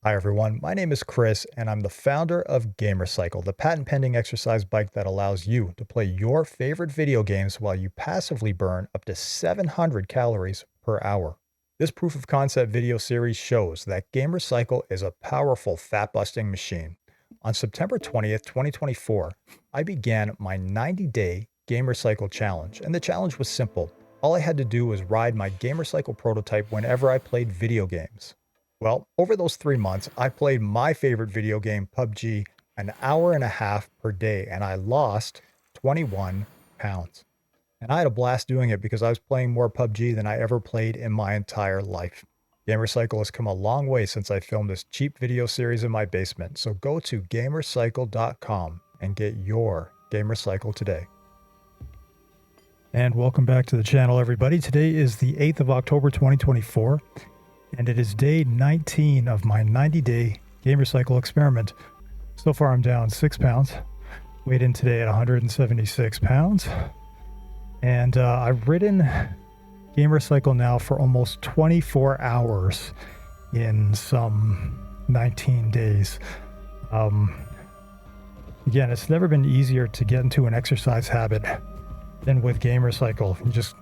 Hi everyone, my name is Chris and I'm the founder of Gamercycle, the patent-pending exercise bike that allows you to play your favorite video games while you passively burn up to 700 calories per hour. This proof of concept video series shows that Gamercycle is a powerful fat-busting machine. On September 20th, 2024, I began my 90-day Gamercycle challenge, and the challenge was simple. All I had to do was ride my Gamercycle prototype whenever I played video games. Well, over those 3 months, I played my favorite video game, PUBG, an hour and a half per day, and I lost 21 pounds. And I had a blast doing it because I was playing more PUBG than I ever played in my entire life. Gamercycle has come a long way since I filmed this cheap video series in my basement, so go to gamercycle.com and get your Gamercycle today. And welcome back to the channel, everybody. Today is the 8th of October, 2024. And it is day 19 of my 90-day Gamercycle experiment. So far, I'm down 6 pounds. Weighed in today at 176 pounds. And I've ridden Gamercycle now for almost 24 hours in some 19 days. Again, it's never been easier to get into an exercise habit than with Gamercycle. You just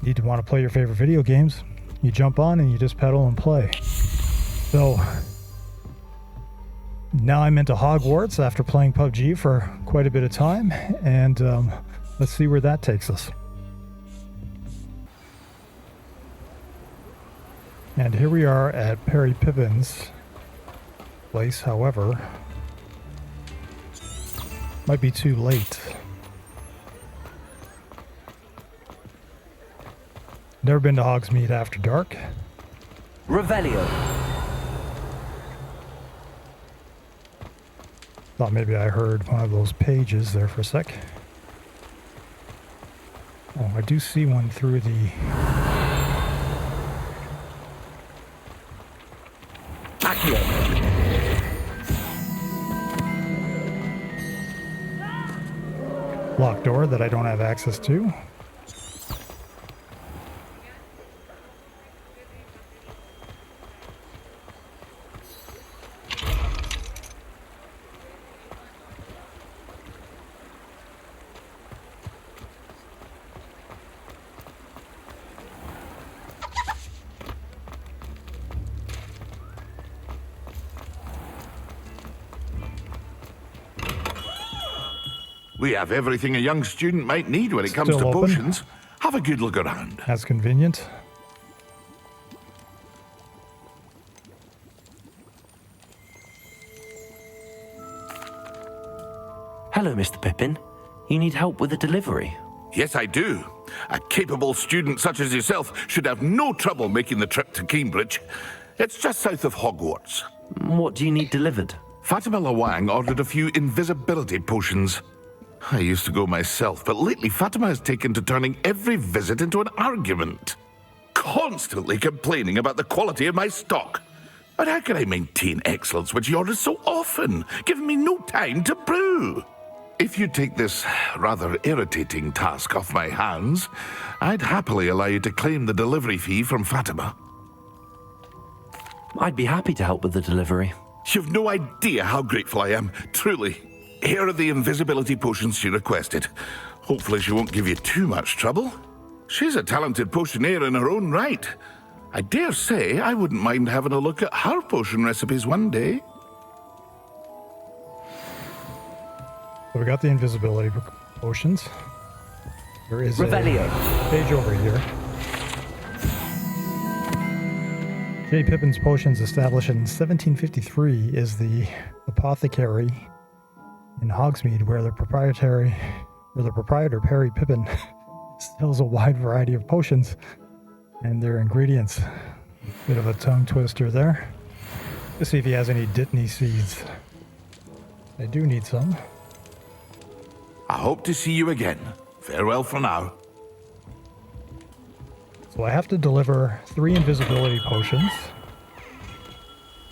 need to want to play your favorite video games. You jump on and you just pedal and play. So now I'm into Hogwarts after playing PUBG for quite a bit of time, and let's see where that takes us. And here we are at Perry Pippin's place, however, might be too late. Never been to Hogsmeade after dark. Revelio. Thought maybe I heard one of those pages there for a sec. Oh, I do see one through the... locked door that I don't have access to. We have everything a young student might need when it comes to potions. Have a good look around. That's convenient. Hello, Mr. Pippin. You need help with the delivery? Yes, I do. A capable student such as yourself should have no trouble making the trip to Cambridge. It's just south of Hogwarts. What do you need delivered? Fatima Lawang ordered a few invisibility potions. I used to go myself, but lately Fatima has taken to turning every visit into an argument. Constantly complaining about the quality of my stock. But how can I maintain excellence when she orders so often, giving me no time to brew? If you take this rather irritating task off my hands, I'd happily allow you to claim the delivery fee from Fatima. I'd be happy to help with the delivery. You've no idea how grateful I am, truly. Here are the invisibility potions she requested. Hopefully she won't give you too much trouble. She's a talented potioneer in her own right. I dare say I wouldn't mind having a look at her potion recipes one day. So we got the invisibility potions. There is Revelio. a page over here. J. Pippin's Potions, established in 1753, is the apothecary in Hogsmeade, where the proprietor Perry Pippin sells a wide variety of potions and their ingredients. Bit of a tongue twister there. Let's see if he has any Dittany seeds. I do need some. I hope to see you again. Farewell for now. So I have to deliver 3 invisibility potions.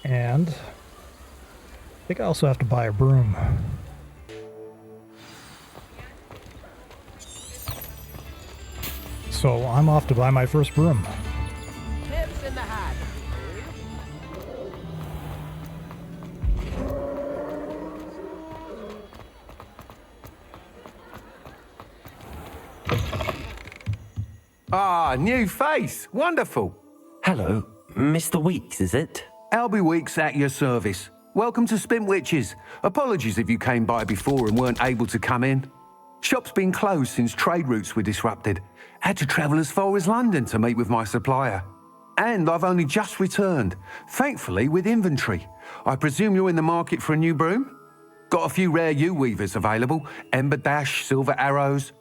And I think I also have to buy a broom. So I'm off to buy my first broom. Tips in the hat. Ah, new face. Wonderful. Hello, Mr. Weeks, is it? Albie Weeks at your service. Welcome to Spintwitches. Apologies if you came by before and weren't able to come in. Shop's been closed since trade routes were disrupted. Had to travel as far as London to meet with my supplier. And I've only just returned, thankfully with inventory. I presume you're in the market for a new broom? Got a few rare U-weavers available, Ember Dash, Silver Arrows,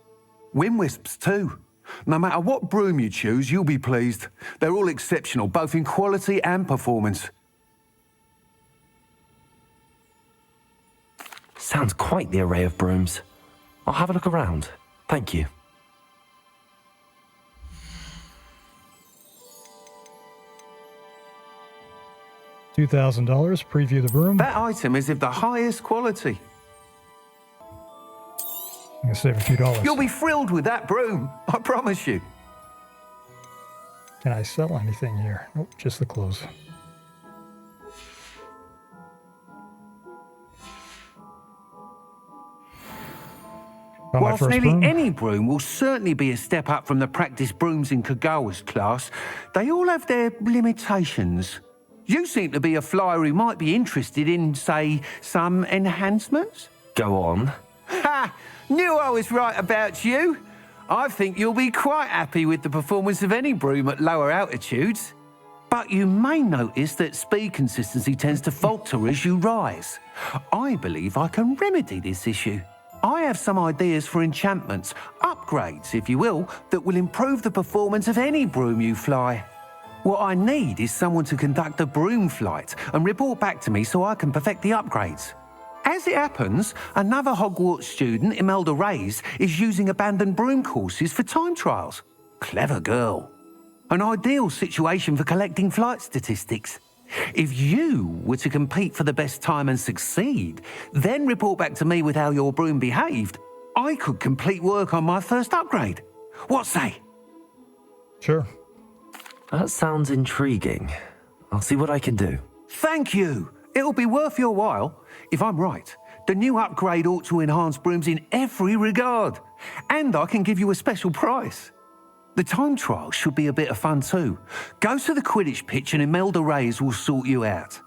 Wind Wisps too. No matter what broom you choose, you'll be pleased. They're all exceptional, both in quality and performance. Sounds quite the array of brooms. I'll have a look around. Thank you. $2,000. Preview the broom. That item is of the highest quality. I'm gonna save a few dollars. You'll be thrilled with that broom, I promise you. Can I sell anything here? Nope, just the clothes. Got my Whilst first nearly broom. any broom will certainly be a step up from the practice brooms in Kagawa's class, they all have their limitations. You seem to be a flyer who might be interested in, say, some enhancements? Go on. Ha! Knew I was right about you. I think you'll be quite happy with the performance of any broom at lower altitudes. But you may notice that speed consistency tends to falter as you rise. I believe I can remedy this issue. I have some ideas for enchantments, upgrades, if you will, that will improve the performance of any broom you fly. What I need is someone to conduct a broom flight and report back to me so I can perfect the upgrades. As it happens, another Hogwarts student, Imelda Reyes, is using abandoned broom courses for time trials. Clever girl. An ideal situation for collecting flight statistics. If you were to compete for the best time and succeed, then report back to me with how your broom behaved, I could complete work on my first upgrade. What say? Sure. That sounds intriguing. I'll see what I can do. Thank you. It'll be worth your while. If I'm right, the new upgrade ought to enhance brooms in every regard. And I can give you a special price. The time trial should be a bit of fun too. Go to the Quidditch pitch and Imelda Reyes will sort you out.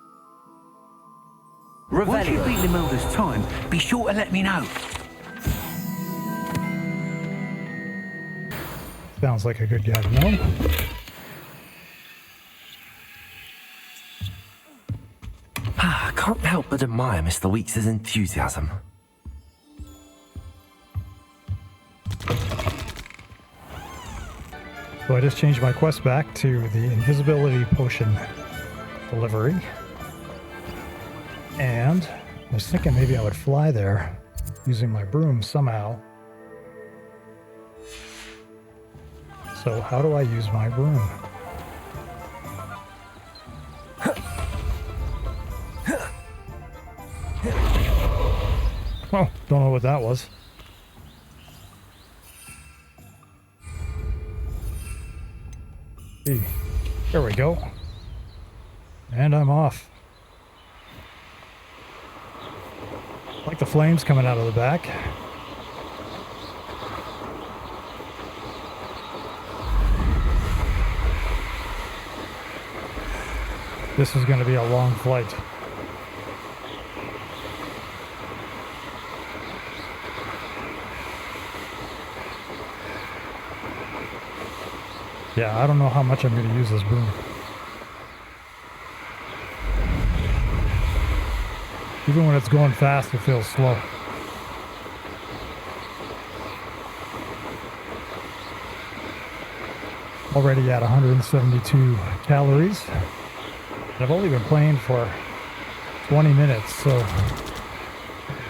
Once you've beaten Imelda's time, be sure to let me know. Sounds like a good guy to know. I can't help but admire Mr. Weeks' enthusiasm. So I just changed my quest back to the invisibility potion delivery. And I was thinking maybe I would fly there using my broom somehow. So how do I use my broom? Oh, don't know what that was. See, there we go. And I'm off. Like the flames coming out of the back. This is going to be a long flight. Yeah, I don't know how much I'm going to use this broom. Even when it's going fast, it feels slow. Already at 172 calories. And I've only been playing for 20 minutes, so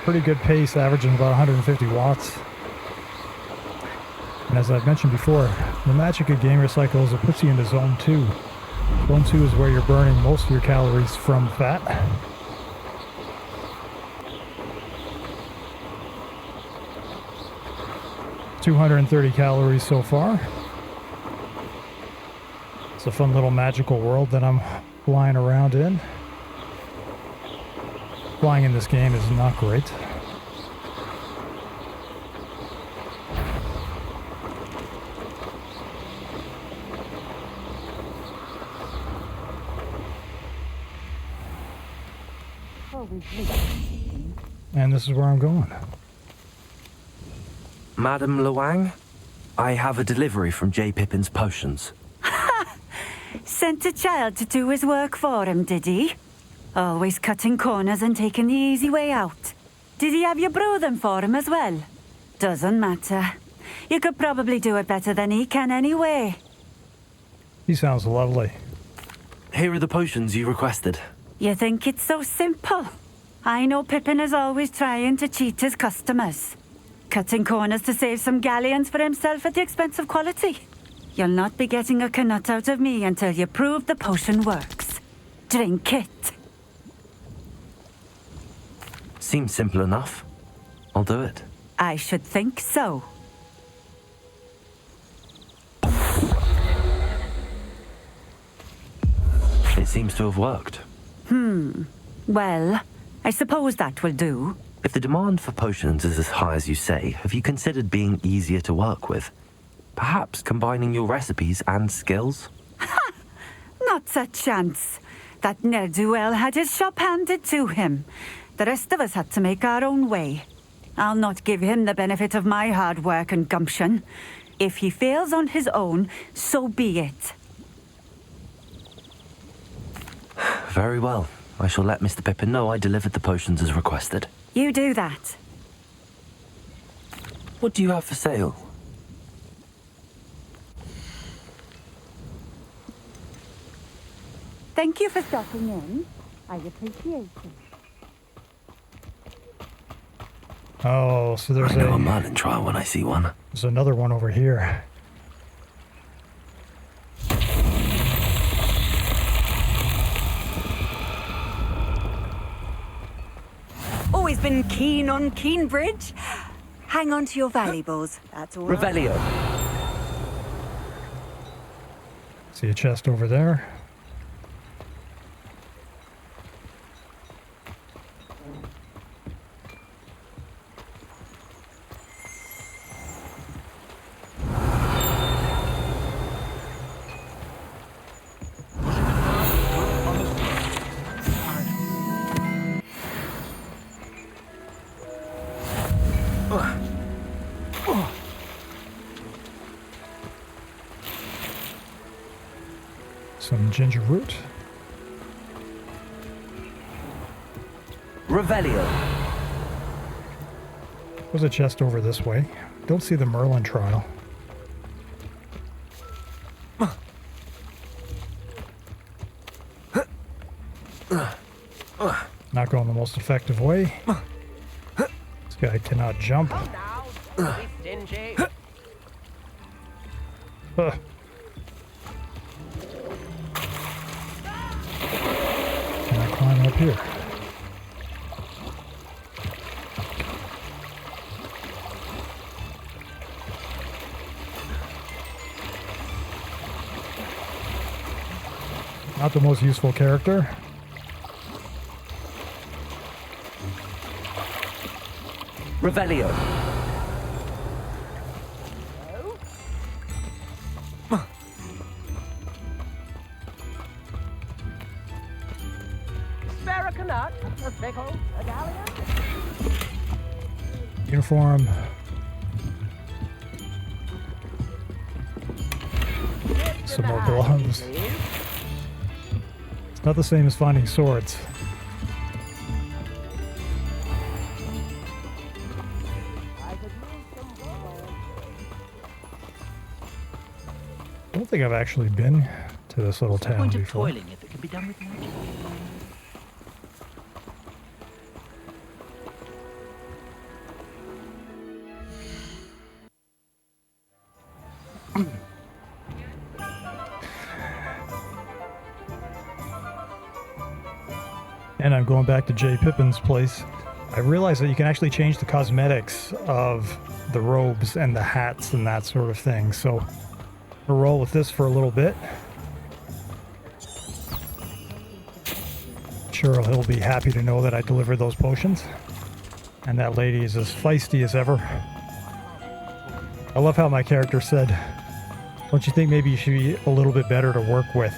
pretty good pace, averaging about 150 watts. And as I've mentioned before, the magic of gamer cycles, it puts you into zone 2. Zone 2 is where you're burning most of your calories from fat. $230 calories so far. It's a fun little magical world that I'm flying around in. Flying in this game is not great. And this is where I'm going. Madam Luang, I have a delivery from J. Pippin's Potions. Sent a child to do his work for him, did he? Always cutting corners and taking the easy way out. Did he have you brew them for him as well? Doesn't matter. You could probably do it better than he can anyway. He sounds lovely. Here are the potions you requested. You think it's so simple? I know Pippin is always trying to cheat his customers. Cutting corners to save some galleons for himself at the expense of quality. You'll not be getting a canut out of me until you prove the potion works. Drink it. Seems simple enough. I'll do it. I should think so. It seems to have worked. Well, I suppose that will do. If the demand for potions is as high as you say, have you considered being easier to work with? Perhaps combining your recipes and skills? Not a chance. That ne'er-do-well had his shop handed to him. The rest of us had to make our own way. I'll not give him the benefit of my hard work and gumption. If he fails on his own, so be it. Very well. I shall let Mr. Pippin know I delivered the potions as requested. You do that. What do you have for sale? Thank you for stopping in. I appreciate it. Oh, so there's I know a Merlin trial when I see one. there's another one over here. Always been keen on Keenbridge. Hang on to your valuables, that's all. Revelio. See a chest over there. Some ginger root. Revelio. There's a chest over this way. Don't see the Merlin trial. Not going the most effective way. This guy cannot jump. Huh. Can I climb up here? Not the most useful character. Revelio. Uniform. Some more gloves. It's not the same as finding swords. I don't think I've actually been to this little town Point of before. toiling if it can be done with magic. And I'm going back to J. Pippin's place. I realized that you can actually change the cosmetics of the robes and the hats and that sort of thing. So I'll roll with this for a little bit. Sure, he'll be happy to know that I delivered those potions. And that lady is as feisty as ever. I love how my character said, "Don't you think maybe you should be a little bit better to work with?"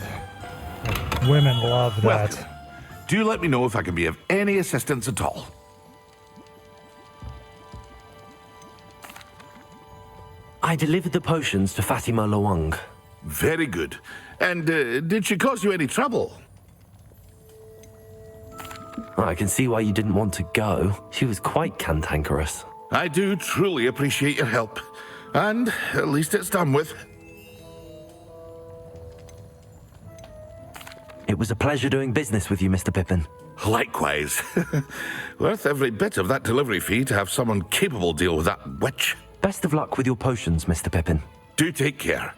Like, women love that. Welcome. Do let me know if I can be of any assistance at all. I delivered the potions to Fatima Lawang. Very good. And did she cause you any trouble? I can see why you didn't want to go. She was quite cantankerous. I do truly appreciate your help. And at least it's done with. It was a pleasure doing business with you, Mr. Pippin. Likewise. Worth every bit of that delivery fee to have someone capable deal with that witch. Best of luck with your potions, Mr. Pippin. Do take care.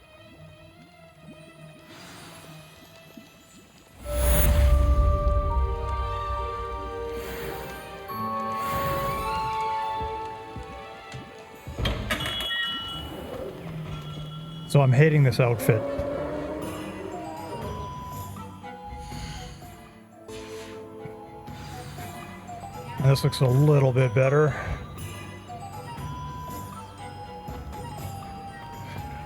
So I'm hating this outfit. And this looks a little bit better.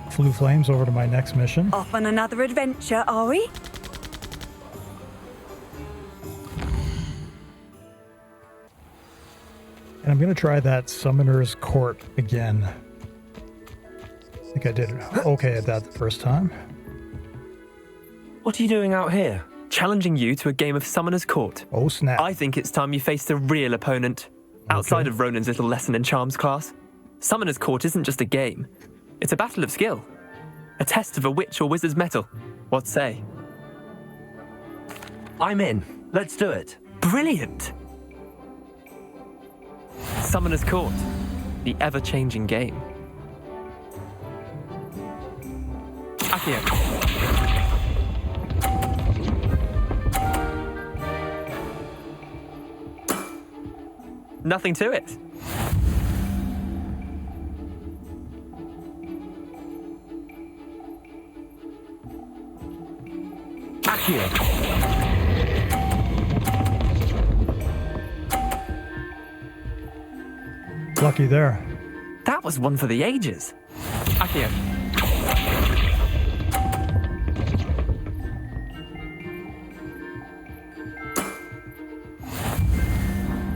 Flew flames over to my next mission. Off on another adventure, are we? And I'm going to try that Summoner's Court again. I think I did okay at that the first time. What are you doing out here? Challenging you to a game of Summoner's Court. Oh, snap. I think it's time you faced a real opponent. Outside of Ronan's little lesson in charms class. Summoner's Court isn't just a game. It's a battle of skill. A test of a witch or wizard's mettle. What say? I'm in. Let's do it. Brilliant! Summoner's Court. The ever-changing game. Accio. Nothing to it. Accio. Lucky there. That was one for the ages. Accio.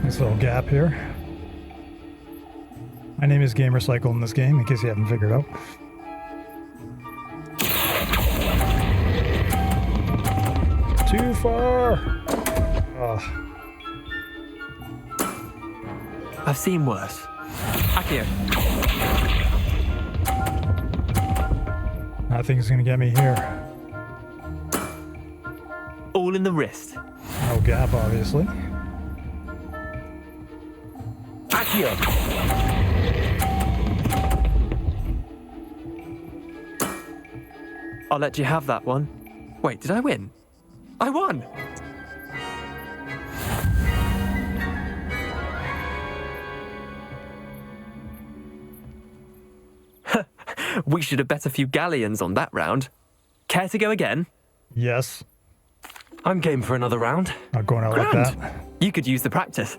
This little gap here. My name is Gamercycle in this game, in case you haven't figured out. Too far! I've seen worse. Accio. Nothing's gonna get me here. All in the wrist. No gap, obviously. Accio. I'll let you have that one. Wait, did I win? I won! We should have bet a few galleons on that round. Care to go again? Yes. I'm game for another round. Not going out Grand. like that. You could use the practice.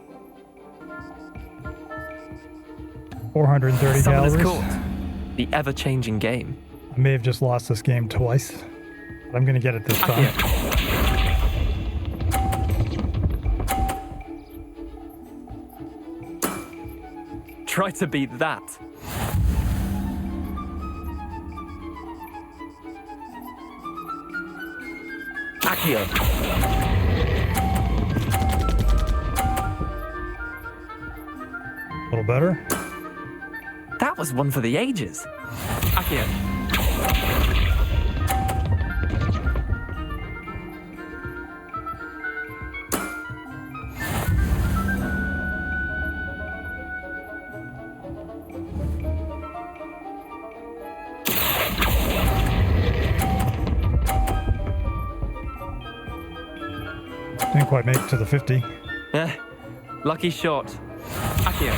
430 Summoner's calories. Court. The ever-changing game. I may have just lost this game twice, but I'm gonna get it this time. Try to beat that. Accio. A little better. That was one for the ages. Accio. Didn't quite make it to the 50. Lucky shot. Accio.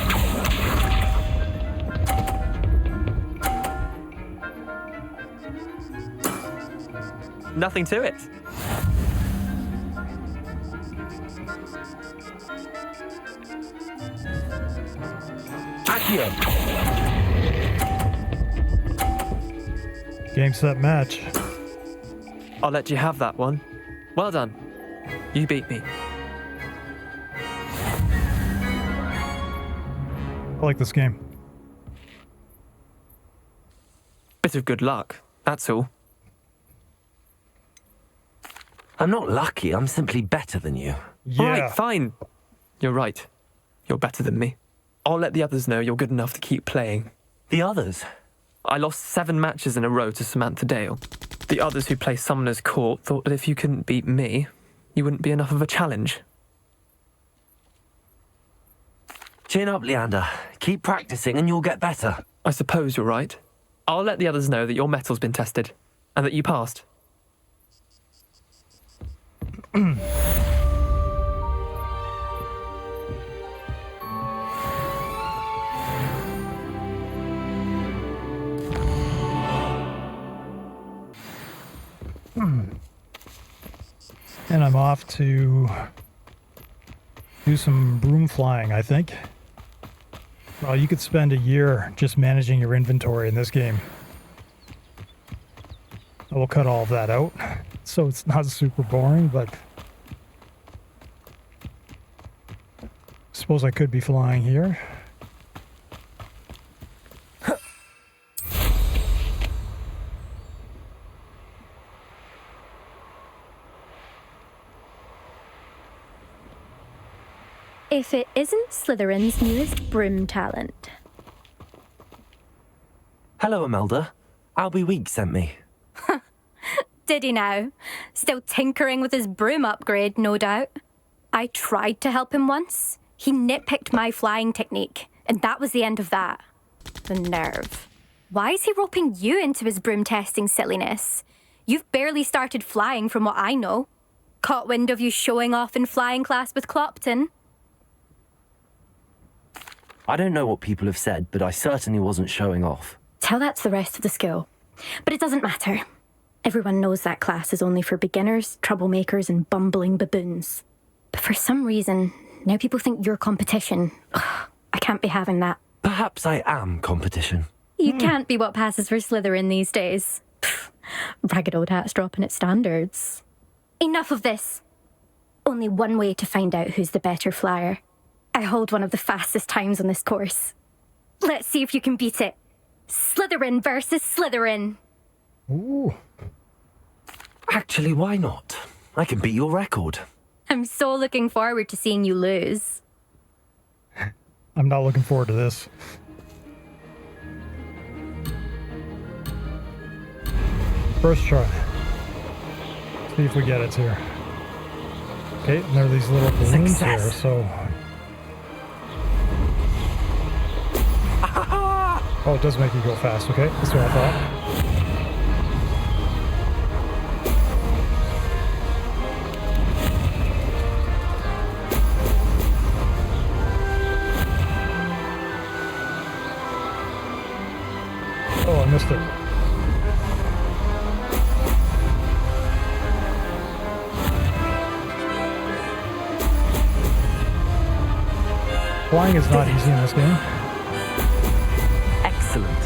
Nothing to it. Accio. Game, set, match. I'll let you have that one. Well done. You beat me. like this game. Bit of good luck, that's all. I'm not lucky, I'm simply better than you. Yeah. All right, fine. You're right. You're better than me. I'll let the others know you're good enough to keep playing. The others? I lost 7 matches in a row to Samantha Dale. The others who play Summoner's Court thought that if you couldn't beat me, you wouldn't be enough of a challenge. Chin up, Leander. Keep practicing and you'll get better. I suppose you're right. I'll let the others know that your metal's been tested, and that you passed. And I'm off to do some broom flying, I think. Well, you could spend a year just managing your inventory in this game. I will cut all of that out, so it's not super boring, but I suppose I could be flying here. If it isn't Slytherin's newest broom talent. Hello, Imelda. Albie Week sent me. Did he now? Still tinkering with his broom upgrade, no doubt. I tried to help him once. He nitpicked my flying technique, and that was the end of that. The nerve. Why is he roping you into his broom testing silliness? You've barely started flying from what I know. Caught wind of you showing off in flying class with Clopton. I don't know what people have said, but I certainly wasn't showing off. Tell that to the rest of the school. But it doesn't matter. Everyone knows that class is only for beginners, troublemakers, and bumbling baboons. But for some reason, now people think you're competition. Ugh, I can't be having that. Perhaps I am competition. You can't be what passes for Slytherin these days. Pfft, ragged old hat's dropping its standards. Enough of this. Only one way to find out who's the better flyer. I hold one of the fastest times on this course. Let's see if you can beat it. Slytherin versus Slytherin. Ooh. Actually, why not? I can beat your record. I'm so looking forward to seeing you lose. I'm not looking forward to this. First try. See if we get it here. Okay, and there are these little balloons Success. here, so... Oh, it does make you go fast, okay? That's what I thought. Oh, I missed it. Flying is not easy in this game. Excellent.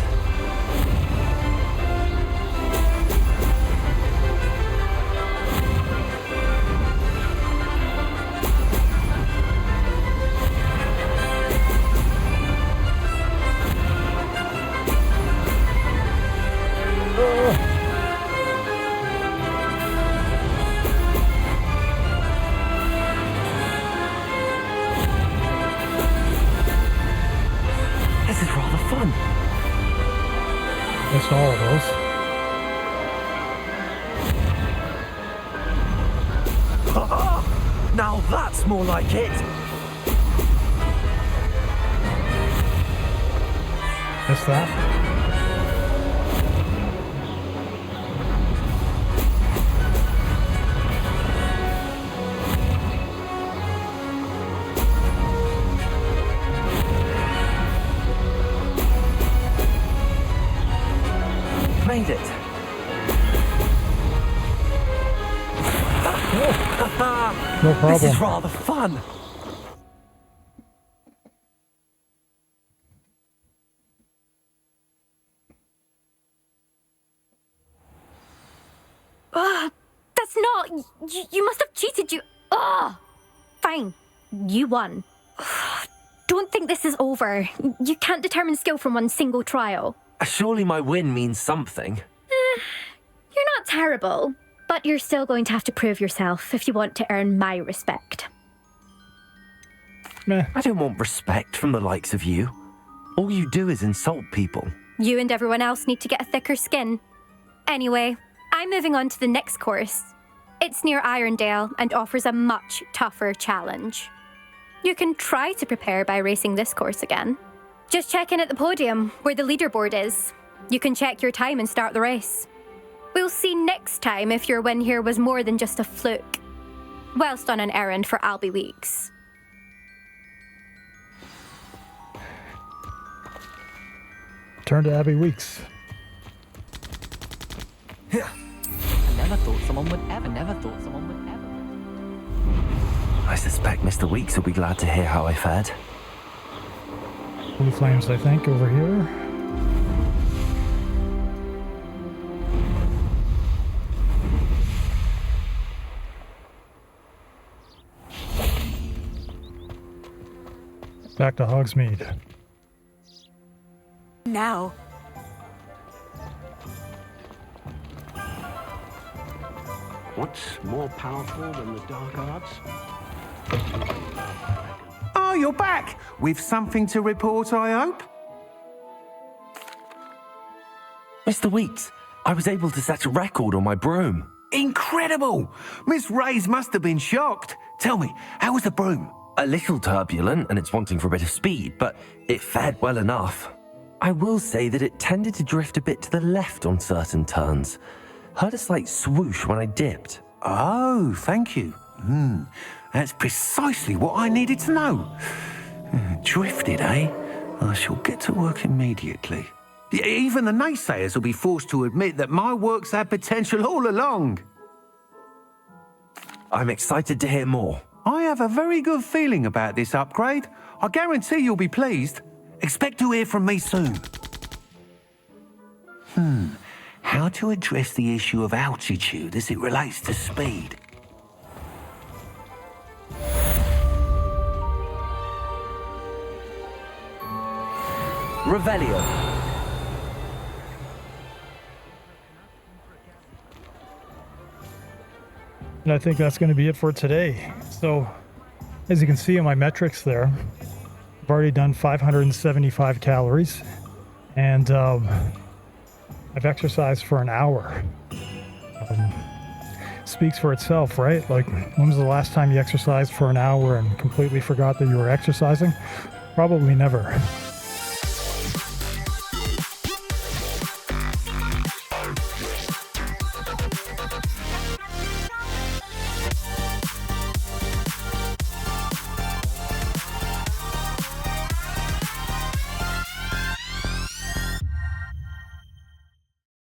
This is rather fun. Missed all of those. Now that's more like it. Missed that. Made it. No problem. This is rather fun. That's not... You must have cheated, you... Ugh! Fine. You won. don't think this is over. You can't determine skill from one single trial. Surely my win means something. You're not terrible, but you're still going to have to prove yourself if you want to earn my respect. Meh. I don't want respect from the likes of you. All you do is insult people. You and everyone else need to get a thicker skin. Anyway, I'm moving on to the next course. It's near Irondale and offers a much tougher challenge. You can try to prepare by racing this course again. Just check in at the podium, where the leaderboard is. You can check your time and start the race. We'll see next time if your win here was more than just a fluke. Whilst on an errand for Albie Weeks. Turn to Abby Weeks. I never thought someone would ever. I suspect Mr. Weeks will be glad to hear how I fared. Blue flames, I think, over here. Back to Hogsmeade. Now. What's more powerful than the dark arts? Oh, you're back! With something to report, I hope? Mr. Weeks, I was able to set a record on my broom. Incredible! Miss Ray's must have been shocked. Tell me, how was the broom? A little turbulent and it's wanting for a bit of speed, but it fared well enough. I will say that it tended to drift a bit to the left on certain turns. Heard a slight swoosh when I dipped. Oh, thank you. That's precisely what I needed to know. Drifted, eh? I shall get to work immediately. Even the naysayers will be forced to admit that my work's had potential all along. I'm excited to hear more. I have a very good feeling about this upgrade. I guarantee you'll be pleased. Expect to hear from me soon. How to address the issue of altitude as it relates to speed? Revelio. And I think that's going to be it for today. So, as you can see on my metrics there, I've already done 575 calories, and I've exercised for an hour. Speaks for itself, right? Like, when was the last time you exercised for an hour and completely forgot that you were exercising? Probably never.